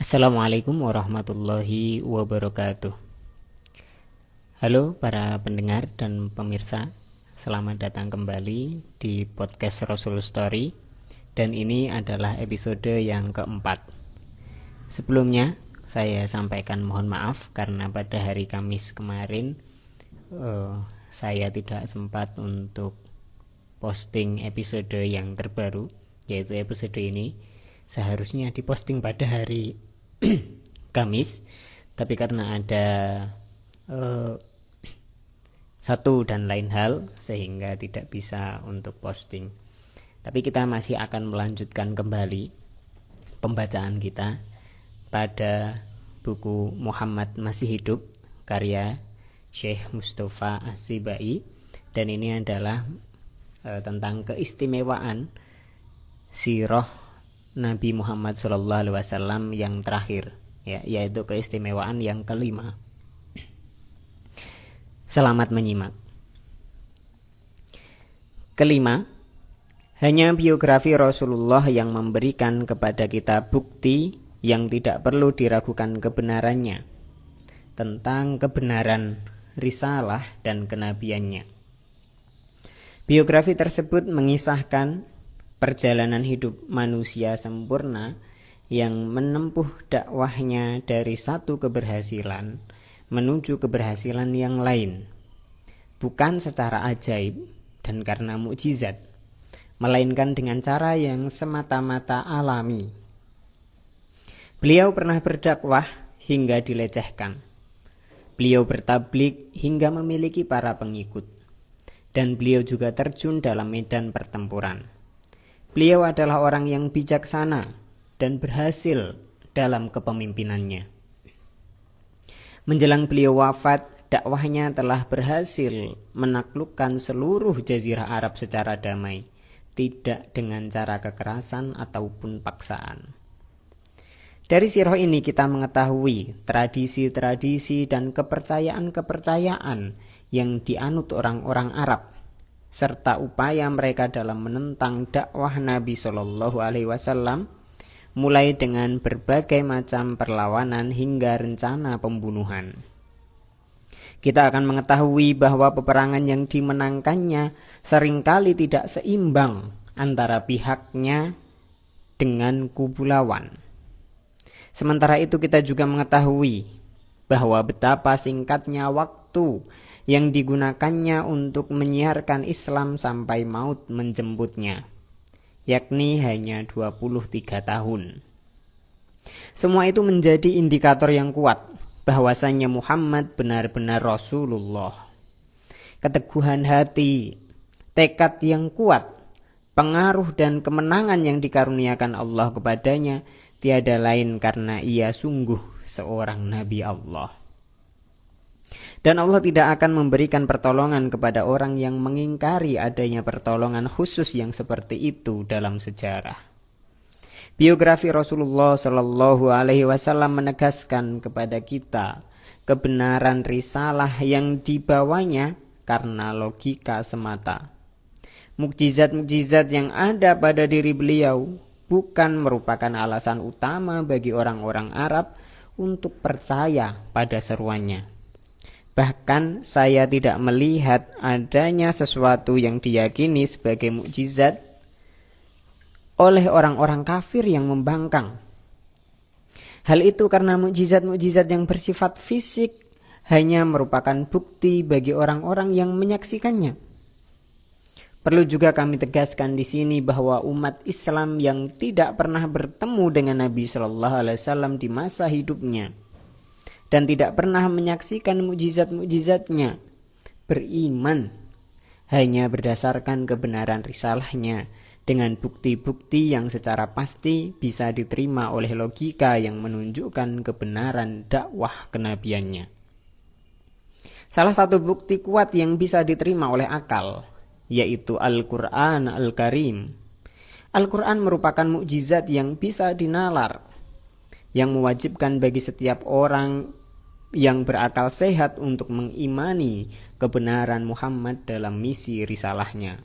Assalamualaikum warahmatullahi wabarakatuh. Halo para pendengar dan pemirsa, selamat datang kembali di podcast Rasul Story. Dan ini adalah episode yang keempat. Sebelumnya saya sampaikan mohon maaf karena pada hari Kamis kemarin saya tidak sempat untuk posting episode yang terbaru, yaitu episode ini seharusnya diposting pada hari Kamis, tapi karena ada satu dan lain hal sehingga tidak bisa untuk posting. Tapi kita masih akan melanjutkan kembali pembacaan kita pada buku Muhammad Masih Hidup karya Syekh Mustafa As-Sibai, dan ini adalah tentang keistimewaan sirah Nabi Muhammad SAW yang terakhir, yaitu keistimewaan yang kelima. Selamat menyimak. Kelima, hanya biografi Rasulullah yang memberikan kepada kita bukti yang tidak perlu diragukan kebenarannya tentang kebenaran risalah dan kenabiannya. Biografi tersebut mengisahkan perjalanan hidup manusia sempurna yang menempuh dakwahnya dari satu keberhasilan menuju keberhasilan yang lain, bukan secara ajaib dan karena mukjizat, melainkan dengan cara yang semata-mata alami. Beliau pernah berdakwah hingga dilecehkan. Beliau bertablik hingga memiliki para pengikut, dan beliau juga terjun dalam medan pertempuran. Beliau adalah orang yang bijaksana dan berhasil dalam kepemimpinannya. Menjelang beliau wafat, dakwahnya telah berhasil menaklukkan seluruh jazirah Arab secara damai, tidak dengan cara kekerasan ataupun paksaan. Dari sirah ini kita mengetahui tradisi-tradisi dan kepercayaan-kepercayaan yang dianut orang-orang Arab, serta upaya mereka dalam menentang dakwah Nabi SAW, mulai dengan berbagai macam perlawanan hingga rencana pembunuhan. Kita akan mengetahui bahwa peperangan yang dimenangkannya seringkali tidak seimbang antara pihaknya dengan kubu lawan. Sementara itu kita juga mengetahui bahwa betapa singkatnya waktu yang digunakannya untuk menyiarkan Islam sampai maut menjemputnya, yakni hanya 23 tahun. Semua itu menjadi indikator yang kuat bahwasannya Muhammad benar-benar Rasulullah. Keteguhan hati, tekad yang kuat, pengaruh dan kemenangan yang dikaruniakan Allah kepadanya tiada lain karena ia sungguh seorang Nabi Allah. Dan Allah tidak akan memberikan pertolongan kepada orang yang mengingkari adanya pertolongan khusus yang seperti itu dalam sejarah. Biografi Rasulullah SAW menegaskan kepada kita kebenaran risalah yang dibawanya karena logika semata. Mukjizat-mukjizat yang ada pada diri beliau bukan merupakan alasan utama bagi orang-orang Arab untuk percaya pada seruannya. Bahkan saya tidak melihat adanya sesuatu yang diyakini sebagai mukjizat oleh orang-orang kafir yang membangkang. Hal itu karena mukjizat-mukjizat yang bersifat fisik hanya merupakan bukti bagi orang-orang yang menyaksikannya. Perlu juga kami tegaskan di sini bahwa umat Islam yang tidak pernah bertemu dengan Nabi SAW di masa hidupnya dan tidak pernah menyaksikan mukjizat-mukjizatnya, beriman hanya berdasarkan kebenaran risalahnya dengan bukti-bukti yang secara pasti bisa diterima oleh logika yang menunjukkan kebenaran dakwah kenabiannya. Salah satu bukti kuat yang bisa diterima oleh akal yaitu Al-Quran Al-Karim. Al-Quran merupakan mukjizat yang bisa dinalar, yang mewajibkan bagi setiap orang yang berakal sehat untuk mengimani kebenaran Muhammad dalam misi risalahnya.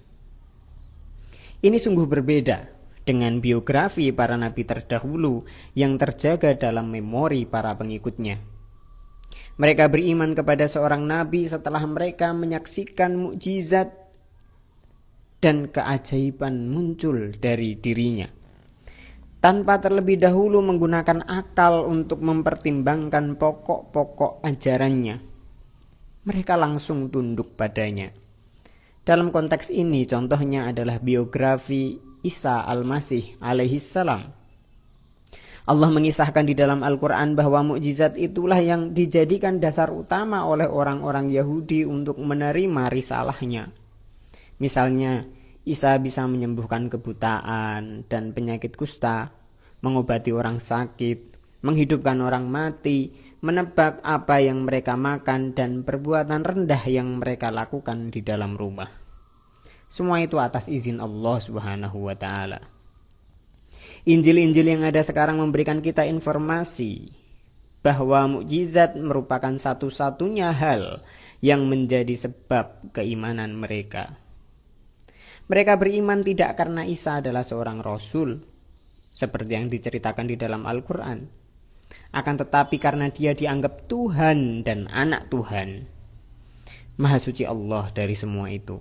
Ini sungguh berbeda dengan biografi para nabi terdahulu yang terjaga dalam memori para pengikutnya. Mereka beriman kepada seorang nabi setelah mereka menyaksikan mukjizat dan keajaiban muncul dari dirinya, tanpa terlebih dahulu menggunakan akal untuk mempertimbangkan pokok-pokok ajarannya. Mereka langsung tunduk padanya. Dalam konteks ini contohnya adalah biografi Isa Al-Masih alaihi salam. Allah mengisahkan di dalam Al-Quran bahwa mukjizat itulah yang dijadikan dasar utama oleh orang-orang Yahudi untuk menerima risalahnya. Misalnya, Isa bisa menyembuhkan kebutaan dan penyakit kusta, mengobati orang sakit, menghidupkan orang mati, menebak apa yang mereka makan, dan perbuatan rendah yang mereka lakukan di dalam rumah. Semua itu atas izin Allah Subhanahu wa ta'ala. Injil-injil yang ada sekarang memberikan kita informasi bahwa mukjizat merupakan satu-satunya hal yang menjadi sebab keimanan mereka. Mereka beriman tidak karena Isa adalah seorang rasul, seperti yang diceritakan di dalam Al-Quran, akan tetapi karena dia dianggap Tuhan dan anak Tuhan. Maha suci Allah dari semua itu.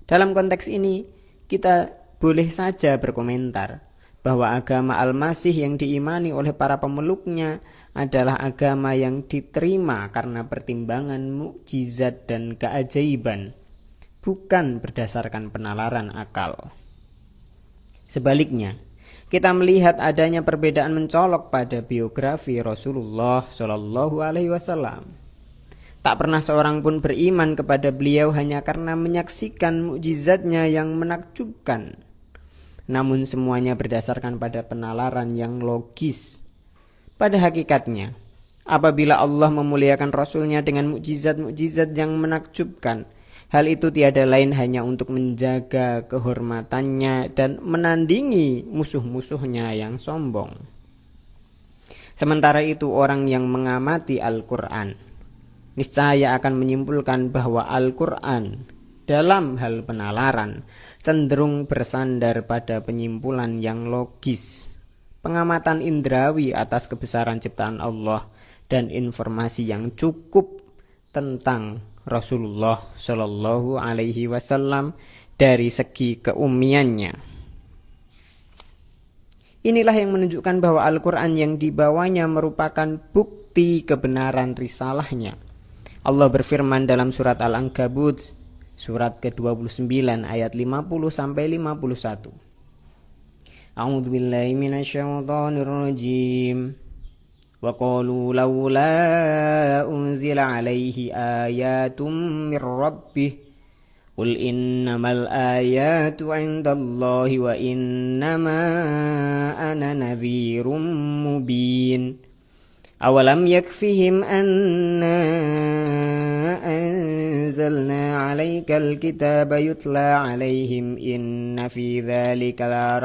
Dalam konteks ini, kita boleh saja berkomentar bahwa agama Al-Masih yang diimani oleh para pemeluknya adalah agama yang diterima karena pertimbangan mukjizat dan keajaiban, bukan berdasarkan penalaran akal. Sebaliknya, kita melihat adanya perbedaan mencolok pada biografi Rasulullah Shallallahu Alaihi Wasallam. Tak pernah seorang pun beriman kepada beliau hanya karena menyaksikan mukjizatnya yang menakjubkan. Namun semuanya berdasarkan pada penalaran yang logis. Pada hakikatnya, apabila Allah memuliakan Rasulnya dengan mukjizat-mukjizat yang menakjubkan, hal itu tiada lain hanya untuk menjaga kehormatannya dan menandingi musuh-musuhnya yang sombong. Sementara itu orang yang mengamati Al-Quran niscaya akan menyimpulkan bahwa Al-Quran dalam hal penalaran cenderung bersandar pada penyimpulan yang logis, pengamatan indrawi atas kebesaran ciptaan Allah, dan informasi yang cukup tentang Rasulullah Shallallahu Alaihi Wasallam dari segi keumiannya. Inilah yang menunjukkan bahwa Al-Quran yang dibawanya merupakan bukti kebenaran risalahnya. Allah berfirman dalam surat Al-Ankabut, surat ke-29 ayat 50-51. A'udzu billahi minasyaitonir rajim. Wa qalu laula unzila alaihi ayatum mir rabbih qul innamal ayatu 'indallahi wa innama ana nadhirum mubin. Awalam yakfihim anna anzalna 'alaikal kitaba yutla 'alaihim inna fi dzalika la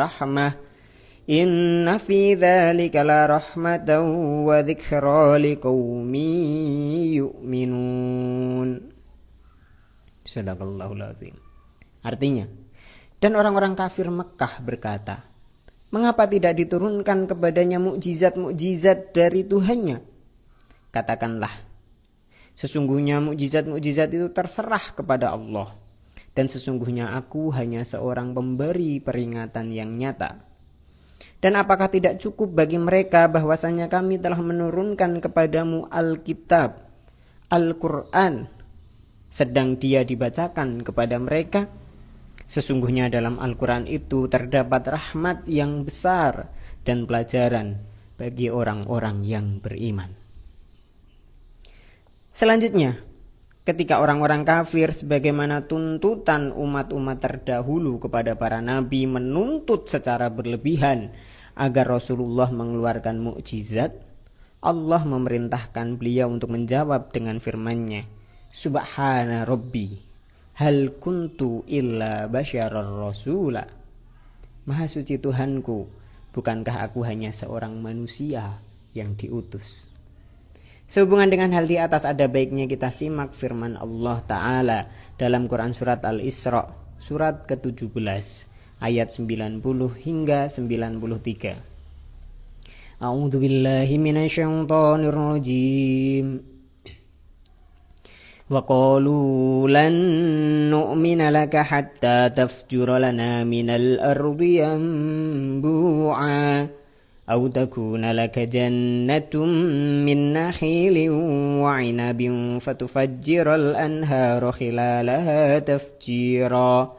rahmatan wa dzikra liqaumin yu'minun. Sadaqallahul azim. Artinya, dan orang-orang kafir Mekah berkata, mengapa tidak diturunkan kepadanya mukjizat-mukjizat dari Tuhannya? Katakanlah, sesungguhnya mukjizat-mukjizat itu terserah kepada Allah, dan sesungguhnya aku hanya seorang pemberi peringatan yang nyata. Dan apakah tidak cukup bagi mereka bahwasanya kami telah menurunkan kepadamu Alkitab, Al-Quran, sedang dia dibacakan kepada mereka? Sesungguhnya dalam Al-Quran itu terdapat rahmat yang besar dan pelajaran bagi orang-orang yang beriman. Selanjutnya, ketika orang-orang kafir sebagaimana tuntutan umat-umat terdahulu kepada para nabi menuntut secara berlebihan agar Rasulullah mengeluarkan mukjizat, Allah memerintahkan beliau untuk menjawab dengan firman-Nya, Subhana Rabbi, hal kuntu illa basyarar rasula. Maha suci Tuhanku, bukankah aku hanya seorang manusia yang diutus? Sehubungan dengan hal di atas, ada baiknya kita simak firman Allah Ta'ala dalam Quran Surat Al-Isra, surat ke-17, ayat 90 hingga 93. A'udzu billahi minasyaitonir rajim. Wa qalu lan nu'mina laka hatta tafjura lana minal ardi yanbu'a aw takuna laka jannatun min nakhilin wa 'inabin fatufajjiral anhara khilalaha tafjira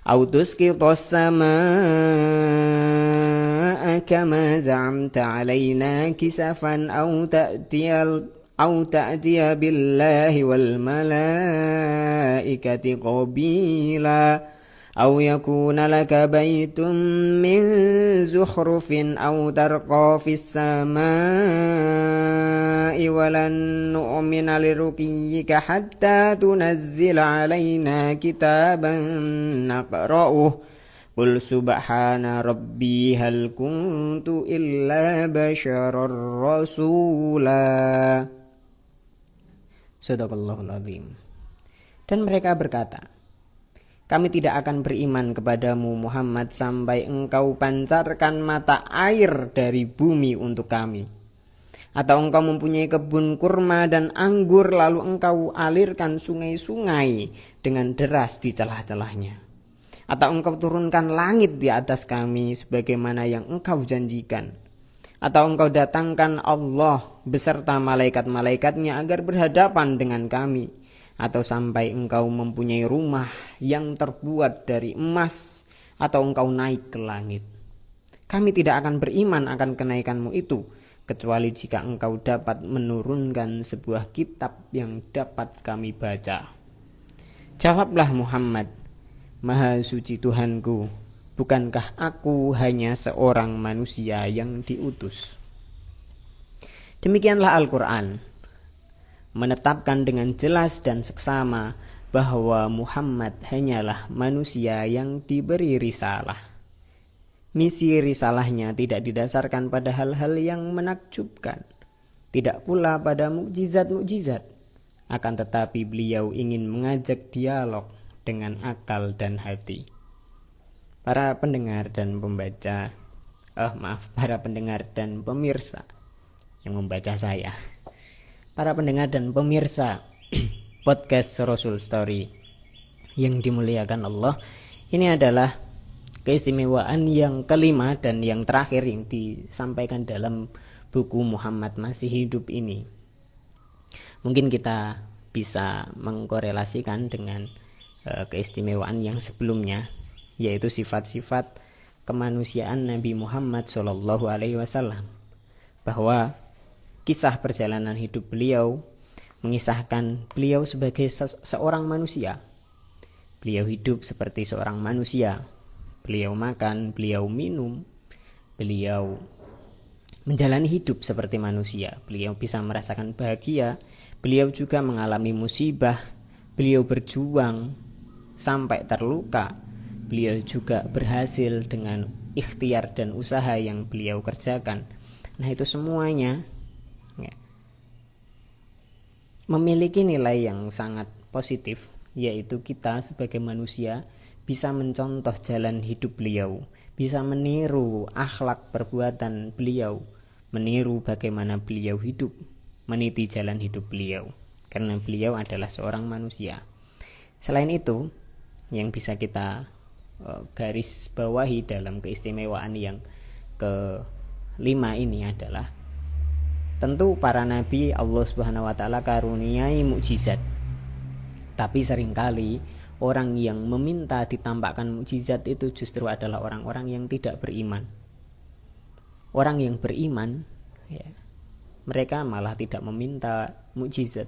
aw tusqitas samaa'a kama za'amta 'alaina kisafan أو تأتي بالله والملائكة قبيلا أو يكون لك بيت من زخرف أو ترقى في السماء ولن نؤمن لرقيك حتى تنزل علينا كتابا نقرأه قل سبحان ربي هل كنت إلا بشرا رسولا. Sadaqallahul azim. Dan mereka berkata, kami tidak akan beriman kepadamu Muhammad sampai engkau pancarkan mata air dari bumi untuk kami, atau engkau mempunyai kebun kurma dan anggur lalu engkau alirkan sungai-sungai dengan deras di celah-celahnya, atau engkau turunkan langit di atas kami sebagaimana yang engkau janjikan, atau engkau datangkan Allah beserta malaikat-malaikatnya agar berhadapan dengan kami, atau sampai engkau mempunyai rumah yang terbuat dari emas, atau engkau naik ke langit. Kami tidak akan beriman akan kenaikanmu itu, kecuali jika engkau dapat menurunkan sebuah kitab yang dapat kami baca. Jawablah Muhammad, Maha suci Tuhanku, bukankah aku hanya seorang manusia yang diutus? Demikianlah Al-Quran menetapkan dengan jelas dan seksama bahwa Muhammad hanyalah manusia yang diberi risalah. Misi risalahnya tidak didasarkan pada hal-hal yang menakjubkan, tidak pula pada mukjizat-mukjizat, akan tetapi beliau ingin mengajak dialog dengan akal dan hati. Para pendengar dan pemirsa yang membaca saya, para pendengar dan pemirsa podcast Rasul Story yang dimuliakan Allah, ini adalah keistimewaan yang kelima dan yang terakhir yang disampaikan dalam buku Muhammad Masih Hidup ini. Mungkin kita bisa mengkorelasikan dengan keistimewaan yang sebelumnya, yaitu sifat-sifat kemanusiaan Nabi Muhammad SAW, bahwa kisah perjalanan hidup beliau mengisahkan beliau sebagai seorang manusia. Beliau hidup seperti seorang manusia. Beliau makan, beliau minum, beliau menjalani hidup seperti manusia. Beliau bisa merasakan bahagia, beliau juga mengalami musibah, beliau berjuang sampai terluka, beliau juga berhasil dengan ikhtiar dan usaha yang beliau kerjakan. Nah, itu semuanya memiliki nilai yang sangat positif, yaitu kita sebagai manusia bisa mencontoh jalan hidup beliau, bisa meniru akhlak perbuatan beliau, meniru bagaimana beliau hidup, meniti jalan hidup beliau, karena beliau adalah seorang manusia. Selain itu, yang bisa kita garis bawahi dalam keistimewaan yang kelima ini adalah tentu para nabi Allah Subhanahu wa taala karuniai mukjizat. Tapi seringkali orang yang meminta ditampakkan mukjizat itu justru adalah orang-orang yang tidak beriman. Orang yang beriman, mereka malah tidak meminta mukjizat.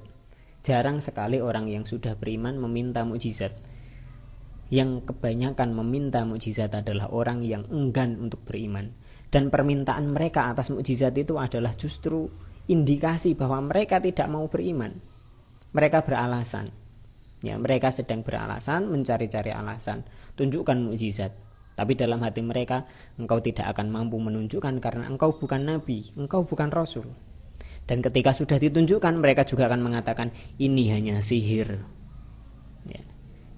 Jarang sekali orang yang sudah beriman meminta mukjizat. Yang kebanyakan meminta mukjizat adalah orang yang enggan untuk beriman. Dan permintaan mereka atas mukjizat itu adalah justru indikasi bahwa mereka tidak mau beriman. Mereka beralasan. Mereka sedang beralasan, mencari-cari alasan. Tunjukkan mukjizat. Tapi dalam hati mereka, engkau tidak akan mampu menunjukkan karena engkau bukan nabi, engkau bukan rasul. Dan ketika sudah ditunjukkan, mereka juga akan mengatakan ini hanya sihir. Ya.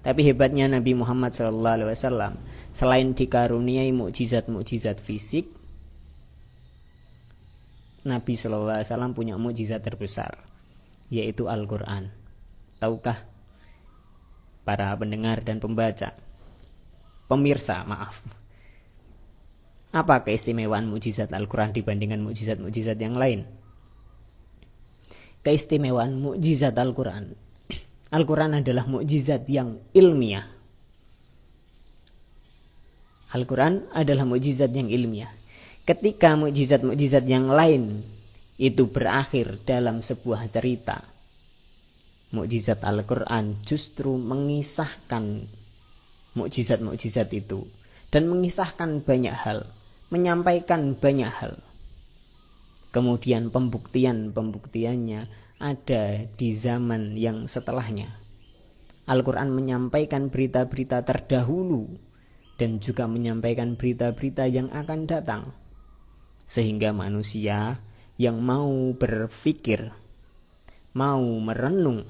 Tapi hebatnya Nabi Muhammad SAW, selain dikaruniai mukjizat-mukjizat fisik, Nabi SAW punya mukjizat terbesar, yaitu Al-Quran. Tahukah para pendengar dan pemirsa, apa keistimewaan mukjizat Al-Quran dibandingkan mukjizat-mukjizat yang lain? Keistimewaan mukjizat Al-Quran. Al-Quran adalah mukjizat yang ilmiah. Al-Quran adalah mukjizat yang ilmiah. Ketika mukjizat-mukjizat yang lain itu berakhir dalam sebuah cerita, mukjizat Al-Quran justru mengisahkan mukjizat-mukjizat itu dan mengisahkan banyak hal, menyampaikan banyak hal. Kemudian pembuktiannya ada di zaman yang setelahnya. Al-Quran menyampaikan berita-berita terdahulu dan juga menyampaikan berita-berita yang akan datang. Sehingga manusia yang mau berpikir, mau merenung,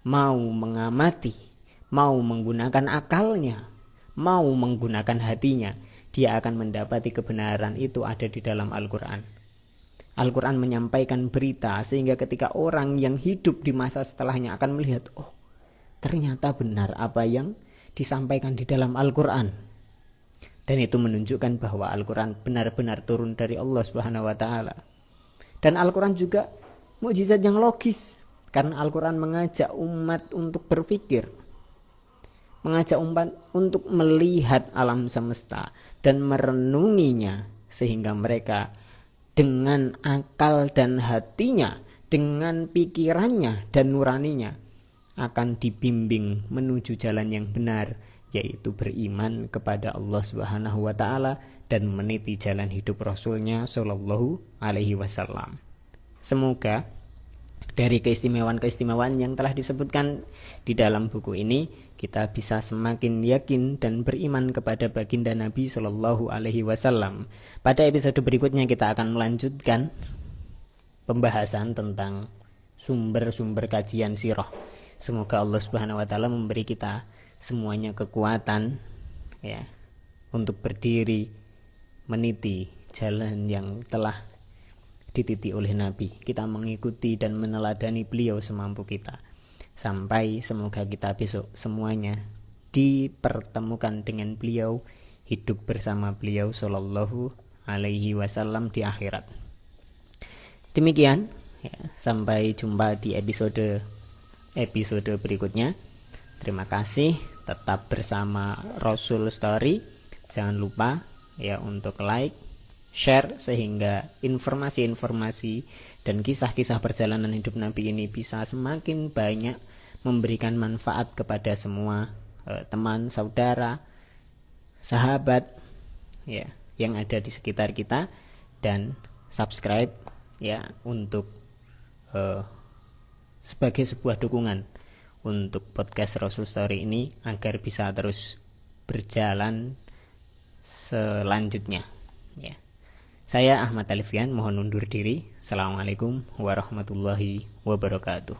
mau mengamati, mau menggunakan akalnya, mau menggunakan hatinya, dia akan mendapati kebenaran itu ada di dalam Al-Quran. Al-Quran menyampaikan berita sehingga ketika orang yang hidup di masa setelahnya akan melihat, oh ternyata benar apa yang disampaikan di dalam Al-Quran. Dan itu menunjukkan bahwa Al-Quran benar-benar turun dari Allah Subhanahu wa Ta'ala. Dan Al-Quran juga mukjizat yang logis, karena Al-Quran mengajak umat untuk berpikir, mengajak umat untuk melihat alam semesta dan merenunginya, sehingga mereka dengan akal dan hatinya, dengan pikirannya dan nuraninya akan dibimbing menuju jalan yang benar, yaitu beriman kepada Allah Subhanahu wa Ta'ala dan meniti jalan hidup Rasulnya Shallallahu Alaihi Wasallam. Semoga dari keistimewaan-keistimewaan yang telah disebutkan di dalam buku ini, kita bisa semakin yakin dan beriman kepada baginda Nabi Shallallahu Alaihi Wasallam. Pada episode berikutnya kita akan melanjutkan pembahasan tentang sumber-sumber kajian sirah. Semoga Allah Subhanahu Wa Taala memberi kita semuanya kekuatan, ya, untuk berdiri meniti jalan yang telah dititi oleh Nabi. Kita mengikuti dan meneladani beliau semampu kita, sampai semoga kita besok semuanya dipertemukan dengan beliau, hidup bersama beliau Shallallahu Alaihi Wasallam di akhirat. Demikian, ya, sampai jumpa di episode berikutnya. Terima kasih, tetap bersama Rasul Story. Jangan lupa ya untuk like, share, sehingga informasi-informasi dan kisah-kisah perjalanan hidup Nabi ini bisa semakin banyak memberikan manfaat kepada semua teman, saudara, sahabat, ya, yang ada di sekitar kita. Dan subscribe ya untuk sebagai sebuah dukungan untuk podcast Rasul Story ini agar bisa terus berjalan selanjutnya, ya. Saya Ahmad Alifian, mohon undur diri. Assalamualaikum warahmatullahi wabarakatuh.